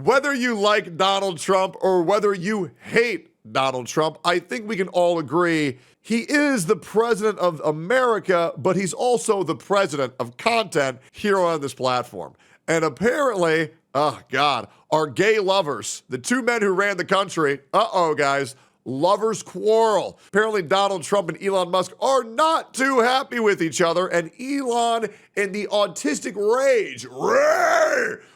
Whether you like Donald Trump or whether you hate Donald Trump, I think we can all agree he is the president of America, but he's also the president of content here on this platform. And apparently, oh God, our gay lovers, the two men who ran the country, guys, lovers quarrel. Apparently Donald Trump and Elon Musk are not too happy with each other, and Elon, in the autistic rage,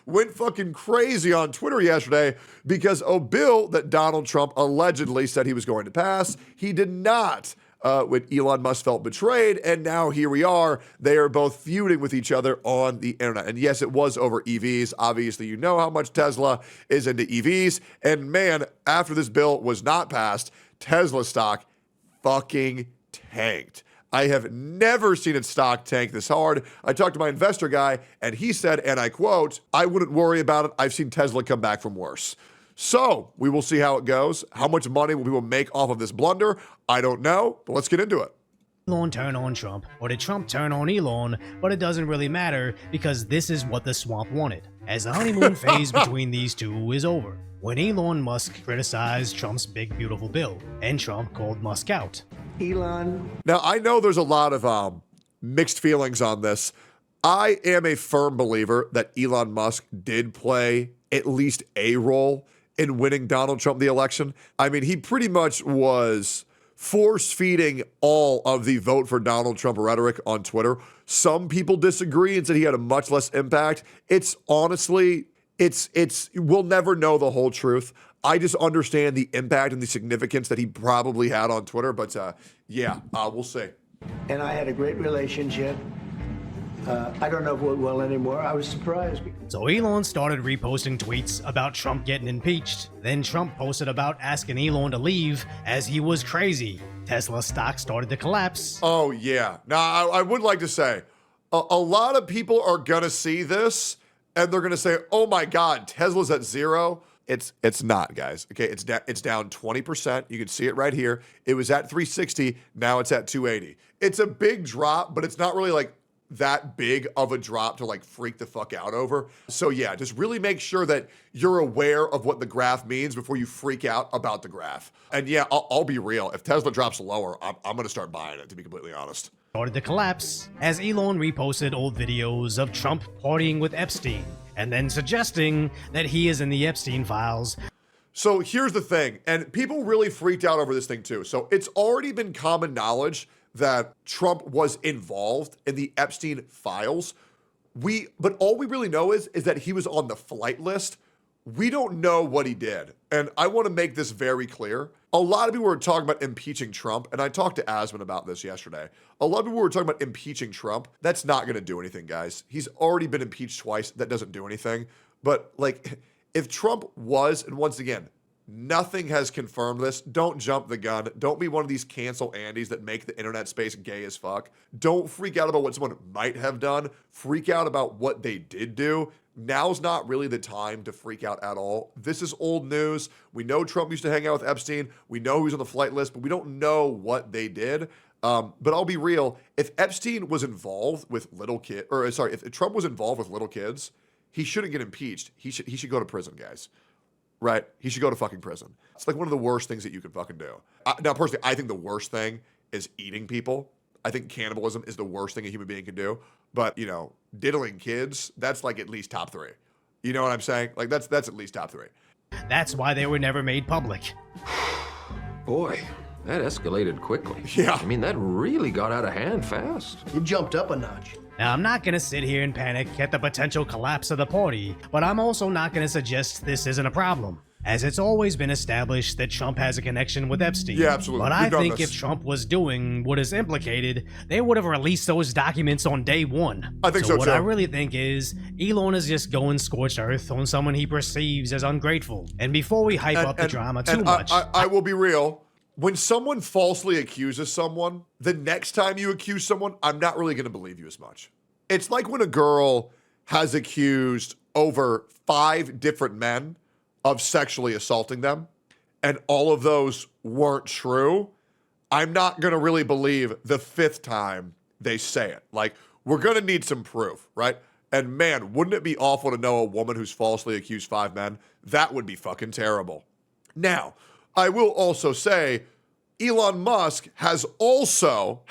went fucking crazy on Twitter yesterday because a bill that Donald Trump allegedly said he was going to pass, he did not. When Elon Musk felt betrayed, and now here we are. They are both feuding with each other on the internet. And yes, it was over EVs. Obviously, you know how much Tesla is into EVs. And man, after this bill was not passed, Tesla stock fucking tanked. I have never seen its stock tank this hard. I talked to my investor guy, and he said, and I quote, "I wouldn't worry about it. I've seen Tesla come back from worse." So we will see how it goes. How much money will people make off of this blunder? I don't know, but let's get into it. Elon turn on Trump, or did Trump turn on Elon? But it doesn't really matter because this is what the swamp wanted, as the honeymoon phase between these two is over. When Elon Musk criticized Trump's big beautiful bill, and Trump called Musk out. Elon. Now, I know there's a lot of mixed feelings on this. I am a firm believer that Elon Musk did play at least a role in winning Donald Trump the election. I mean, he pretty much was force-feeding all of the vote for Donald Trump rhetoric on Twitter. Some people disagree and said he had a much less impact. It's honestly, we'll never know the whole truth. I just understand the impact and the significance that he probably had on Twitter, but we'll see. And I had a great relationship. I don't know if it went well anymore. I was surprised. So Elon started reposting tweets about Trump getting impeached. Then Trump posted about asking Elon to leave as he was crazy. Tesla stock started to collapse. Oh, yeah. Now, I would like to say, a lot of people are going to see this, and they're going to say, oh my God, Tesla's at zero. It's not, guys. Okay, it's down 20%. You can see it right here. It was at 360. Now it's at 280. It's a big drop, but it's not really like that big of a drop to like freak the fuck out over. So yeah, just really make sure that you're aware of what the graph means before you freak out about the graph. And yeah, I'll be real. If Tesla drops lower, I'm going to start buying it, to be completely honest. Started to collapse as Elon reposted old videos of Trump partying with Epstein and then suggesting that he is in the Epstein files. So here's the thing, and people really freaked out over this thing too. So it's already been common knowledge that Trump was involved in the Epstein files. But all we really know is that he was on the flight list. We don't know what he did. And I want to make this very clear. A lot of people were talking about impeaching Trump, and I talked to Asman about this yesterday. A lot of people were talking about impeaching Trump. That's not going to do anything, guys. He's already been impeached twice. That doesn't do anything. But like, if Trump was, and once again, nothing has confirmed this. Don't jump the gun. Don't be one of these cancel Andys that make the internet space gay as fuck. Don't freak out about what someone might have done. Freak out about what they did do. Now's not really the time to freak out at all. This is old news. We know Trump used to hang out with Epstein. We know he was on the flight list, but we don't know what they did. But I'll be real. If Epstein was involved with if Trump was involved with little kids, he shouldn't get impeached. He should go to prison, guys. Right? He should go to fucking prison. It's like one of the worst things that you can fucking do. Now, personally, I think the worst thing is eating people. I think cannibalism is the worst thing a human being can do. But, diddling kids, that's like at least top 3. You know what I'm saying? Like, that's at least top 3. That's why they were never made public. Boy, that escalated quickly. Yeah. I mean, that really got out of hand fast. It jumped up a notch. Now, I'm not gonna sit here and panic at the potential collapse of the party, but I'm also not gonna suggest this isn't a problem, as it's always been established that Trump has a connection with Epstein. Yeah, absolutely. But I think if Trump was doing what is implicated, they would have released those documents on day one. I think so what too. I really think is, Elon is just going scorched earth on someone he perceives as ungrateful. And before we hype up the drama too much... I will be real. When someone falsely accuses someone, the next time you accuse someone, I'm not really going to believe you as much. It's like when a girl has accused over 5 different men of sexually assaulting them, and all of those weren't true. I'm not going to really believe the 5th time they say it. Like, we're going to need some proof, right? And man, wouldn't it be awful to know a woman who's falsely accused 5 men? That would be fucking terrible. Now, I will also say, Elon Musk has also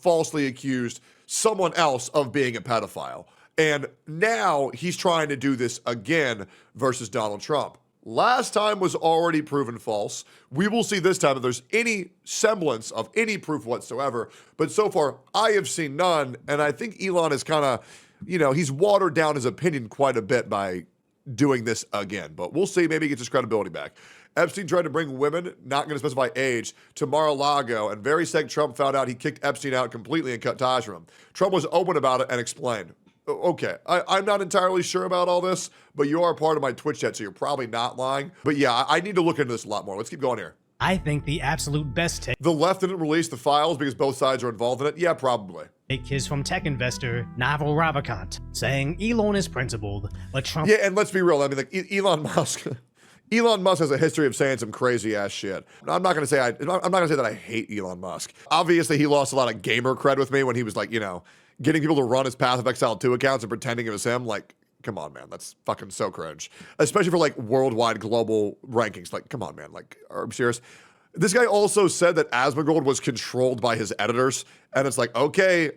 falsely accused someone else of being a pedophile. And now he's trying to do this again versus Donald Trump. Last time was already proven false. We will see this time if there's any semblance of any proof whatsoever. But so far, I have seen none. And I think Elon is kind of, he's watered down his opinion quite a bit by doing this again. But we'll see. Maybe he gets his credibility back. Epstein tried to bring women, not going to specify age, to Mar-a-Lago, and very second Trump found out he kicked Epstein out completely and cut ties from him. Trump was open about it and explained. Okay, I'm not entirely sure about all this, but you are part of my Twitch chat, so you're probably not lying. But yeah, I need to look into this a lot more. Let's keep going here. I think the absolute best take The left didn't release the files because both sides are involved in it? Yeah, probably. is from tech investor Naval Ravikant, saying Elon is principled, but Trump... Yeah, and let's be real. I mean, like, Elon Musk... Elon Musk has a history of saying some crazy ass shit. I'm not gonna say that I hate Elon Musk. Obviously, he lost a lot of gamer cred with me when he was like, getting people to run his Path of Exile 2 accounts and pretending it was him. Like, come on, man, that's fucking so cringe. Especially for like worldwide global rankings. Like, come on, man. Like, are you serious? This guy also said that Asmongold was controlled by his editors, and it's like, okay,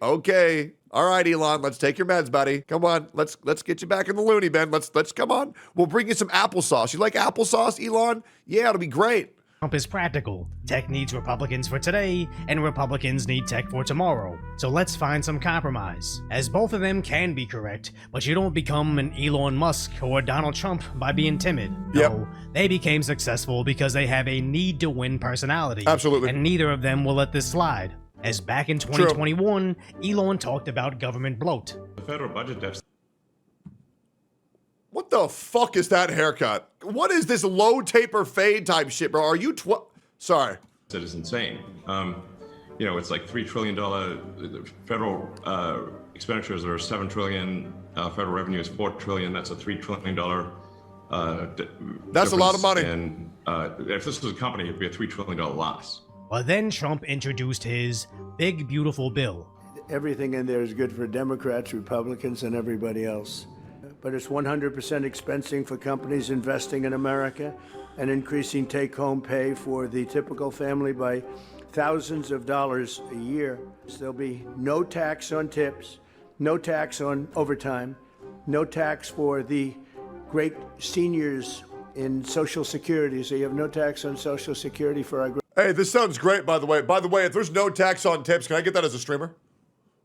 all right, Elon, let's take your meds, buddy. Come on, let's get you back in the loony bin. Let's come on. We'll bring you some applesauce. You like applesauce, Elon? Yeah, it'll be great. Trump is practical. Tech needs Republicans for today, and Republicans need tech for tomorrow. So let's find some compromise, as both of them can be correct, but you don't become an Elon Musk or Donald Trump by being timid. Yep. No, they became successful because they have a need-to-win personality. Absolutely. And neither of them will let this slide. As back in 2021, Elon talked about government bloat. The federal budget deficit. What the fuck is that haircut? What is this low taper fade type shit, bro? Are you Sorry. That is insane. It's like $3 trillion. Federal expenditures are $7 trillion. Federal revenue is $4 trillion. That's a $3 trillion. That's a lot of money. And if this was a company, it'd be a $3 trillion loss. But then Trump introduced his big, beautiful bill. Everything in there is good for Democrats, Republicans, and everybody else. But it's 100% expensing for companies investing in America and increasing take-home pay for the typical family by thousands of dollars a year. So there'll be no tax on tips, no tax on overtime, no tax for the great seniors in Social Security. So you have no tax on Social Security for our... Hey, this sounds great, by the way. By the way, if there's no tax on tips, can I get that as a streamer?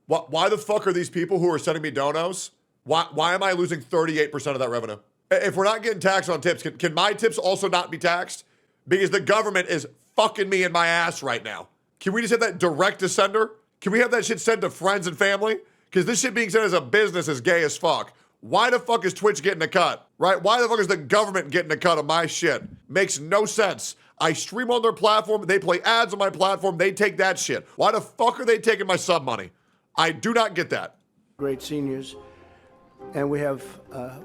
Why the fuck are these people who are sending me donos? Why am I losing 38% of that revenue? If we're not getting taxed on tips, can my tips also not be taxed? Because the government is fucking me in my ass right now. Can we just have that direct to sender? Can we have that shit sent to friends and family? Because this shit being sent as a business is gay as fuck. Why the fuck is Twitch getting a cut? Right? Why the fuck is the government getting a cut of my shit? Makes no sense. I stream on their platform. They play ads on my platform. They take that shit. Why the fuck are they taking my sub money? I do not get that. Great seniors. And we have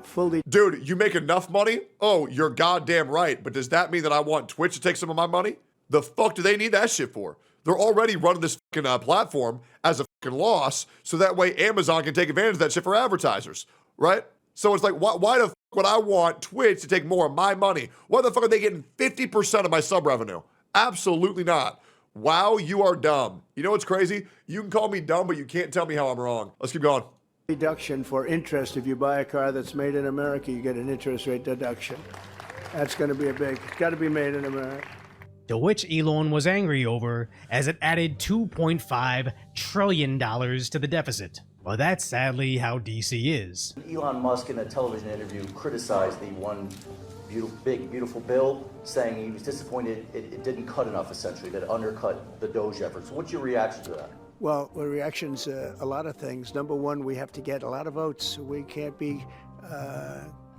fully... Dude, you make enough money? Oh, you're goddamn right. But does that mean that I want Twitch to take some of my money? The fuck do they need that shit for? They're already running this fucking platform as a fucking loss, so that way Amazon can take advantage of that shit for advertisers, right? So it's like, why the fuck would I want Twitch to take more of my money? Why the fuck are they getting 50% of my sub revenue? Absolutely not. Wow, you are dumb. You know what's crazy? You can call me dumb, but you can't tell me how I'm wrong. Let's keep going. Deduction for interest. If you buy a car that's made in America, you get an interest rate deduction. That's going to be it's got to be made in America. To which Elon was angry over, as it added $2.5 trillion to the deficit. But that's sadly how DC is. Elon Musk in a television interview criticized the one big beautiful bill, saying he was disappointed it didn't cut enough, essentially, that it undercut the Doge efforts. What's your reaction to that? Well, the reaction's a lot of things. Number one, we have to get a lot of votes. We can't be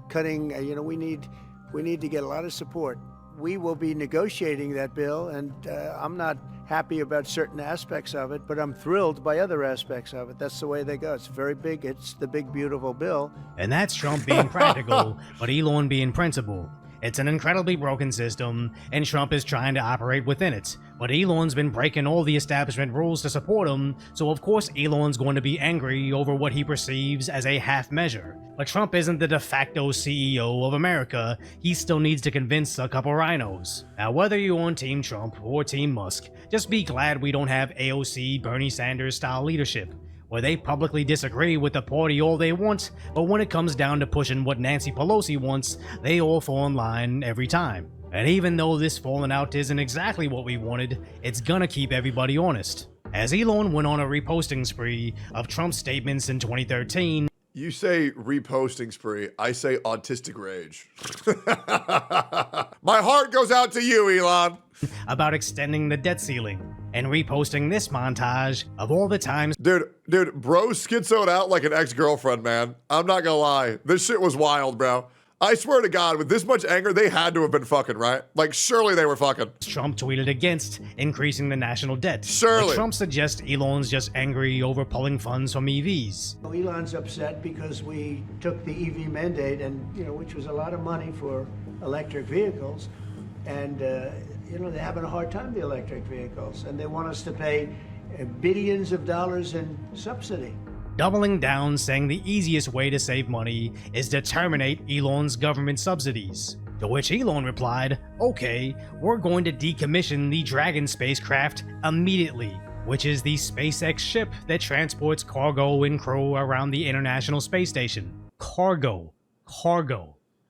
cutting, we need to get a lot of support. We will be negotiating that bill, and I'm not happy about certain aspects of it, but I'm thrilled by other aspects of it. That's the way they go. It's very big. It's the big, beautiful bill. And that's Trump being practical, but Elon being principled. It's an incredibly broken system, and Trump is trying to operate within it. But Elon's been breaking all the establishment rules to support him, so of course Elon's going to be angry over what he perceives as a half measure. But Trump isn't the de facto CEO of America, he still needs to convince a couple rhinos. Now whether you're on Team Trump or Team Musk, just be glad we don't have AOC Bernie Sanders style leadership, where they publicly disagree with the party all they want, but when it comes down to pushing what Nancy Pelosi wants, they all fall in line every time. And even though this falling out isn't exactly what we wanted, it's gonna keep everybody honest. As Elon went on a reposting spree of Trump's statements in 2013, You say reposting spree, I say autistic rage. My heart goes out to you, Elon. about extending the debt ceiling, and reposting this montage of all the times Dude, bro schizoed out like an ex-girlfriend, man. I'm not gonna lie. This shit was wild, bro. I swear to God, with this much anger, they had to have been fucking, right? Like, surely they were fucking. Trump tweeted against increasing the national debt. Surely. But Trump suggests Elon's just angry over pulling funds from EVs. Elon's upset because we took the EV mandate, and which was a lot of money for electric vehicles, and they're having a hard time, the electric vehicles, and they want us to pay billions of dollars in subsidy. Doubling down, saying the easiest way to save money is to terminate Elon's government subsidies. To which Elon replied, okay, we're going to decommission the Dragon spacecraft immediately, which is the SpaceX ship that transports cargo and crew around the International Space Station. Cargo.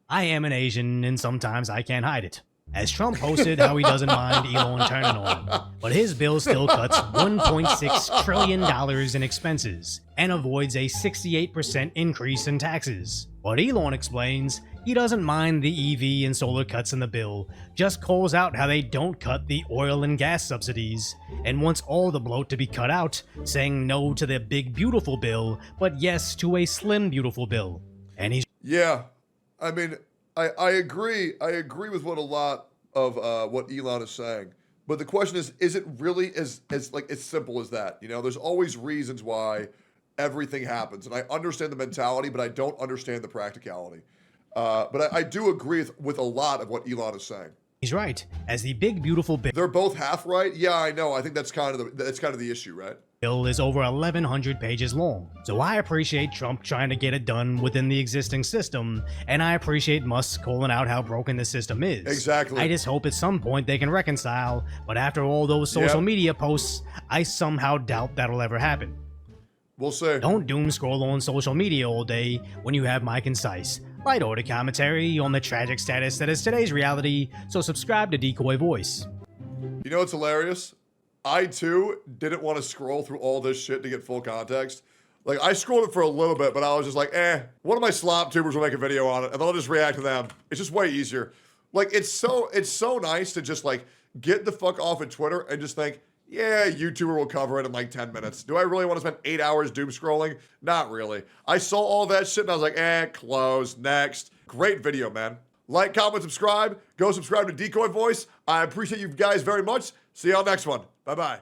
I am an Asian, and sometimes I can't hide it. As Trump posted how he doesn't mind Elon turning on him, but his bill still cuts $1.6 trillion in expenses and avoids a 68% increase in taxes. But Elon explains he doesn't mind the EV and solar cuts in the bill, just calls out how they don't cut the oil and gas subsidies, and wants all the bloat to be cut out, saying no to the big beautiful bill, but yes to a slim beautiful bill. And he's Yeah, I mean, I agree. I agree with what a lot of what Elon is saying. But the question is it really as simple as that? There's always reasons why everything happens. And I understand the mentality, but I don't understand the practicality. But I do agree with a lot of what Elon is saying. He's right, as the big beautiful They're both half right. Yeah, I know. I think that's kind of the issue, right? bill is over 1,100 pages long. So I appreciate Trump trying to get it done within the existing system, and I appreciate Musk calling out how broken the system is. Exactly. I just hope at some point they can reconcile, but after all those social media posts, I somehow doubt that'll ever happen. We'll see. Don't doom scroll on social media all day when you have my concise, light order commentary on the tragic status that is today's reality, so subscribe to Decoy Voice. You know what's hilarious? I, too, didn't want to scroll through all this shit to get full context. Like, I scrolled it for a little bit, but I was just like, one of my slop tubers will make a video on it, and then I'll just react to them. It's just way easier. Like, it's so nice to just, like, get the fuck off of Twitter and just think, yeah, YouTuber will cover it in, like, 10 minutes. Do I really want to spend 8 hours doom scrolling? Not really. I saw all that shit, and I was like, close, next. Great video, man. Like, comment, subscribe. Go subscribe to Decoy Voice. I appreciate you guys very much. See y'all next one. Bye-bye.